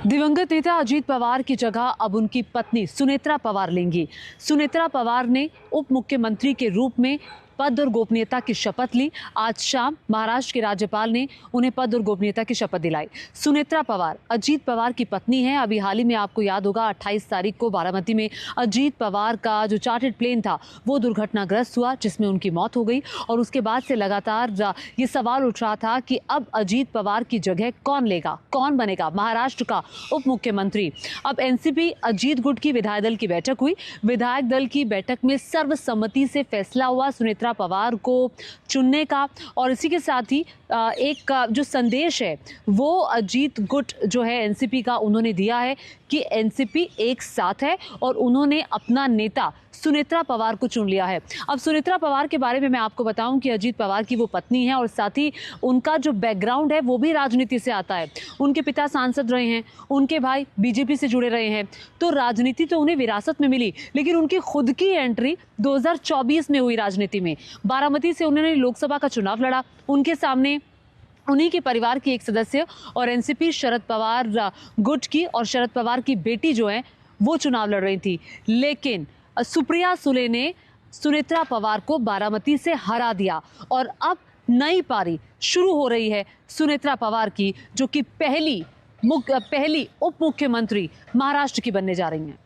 दिवंगत नेता अजीत पवार की जगह अब उनकी पत्नी सुनेत्रा पवार लेंगी। सुनेत्रा पवार ने उप मुख्यमंत्री के रूप में पद और गोपनीयता की शपथ ली। आज शाम महाराष्ट्र के राज्यपाल ने उन्हें पद और गोपनीयता की शपथ दिलाई। सुनेत्रा पवार अजीत पवार की पत्नी हैं। अभी हाल ही में आपको याद होगा 28 तारीख को बारामती में अजीत पवार का जो चार्टर्ड प्लेन था वो दुर्घटनाग्रस्त हुआ, जिसमें उनकी मौत हो गई। और उसके बाद से लगातार ये सवाल उठ रहा था कि अब अजीत पवार की जगह कौन लेगा, कौन बनेगा महाराष्ट्र का उप मुख्यमंत्री। अब एनसीपी अजीत गुट की विधायक दल की बैठक हुई। विधायक दल की बैठक में सर्वसम्मति से फैसला हुआ सुनेत्रा पवार को चुनने का। और इसी के साथ ही एक जो संदेश है वो अजीत गुट जो है एनसीपी का उन्होंने दिया है कि एनसीपी एक साथ है और उन्होंने अपना नेता सुनेत्रा पवार को चुन लिया है। अब सुनेत्रा पवार के बारे में मैं आपको बताऊं कि अजीत पवार की वो पत्नी है और साथ ही उनका जो बैकग्राउंड है वो भी राजनीति से आता है। उनके पिता सांसद रहे हैं, उनके भाई बीजेपी से जुड़े रहे हैं, तो राजनीति तो उन्हें विरासत में मिली, लेकिन उनकी खुद की एंट्री 2024 में हुई राजनीति में। बारामती से उन्होंने लोकसभा का चुनाव लड़ा। उनके सामने उन्हीं के परिवार की एक सदस्य और एनसीपी शरद पवार गुट की और शरद पवार की बेटी जो है वो चुनाव लड़ रही थी, लेकिन सुप्रिया सुले ने सुनेत्रा पवार को बारामती से हरा दिया। और अब नई पारी शुरू हो रही है सुनेत्रा पवार की, जो कि पहली उप मुख्यमंत्री महाराष्ट्र की बनने जा रही हैं।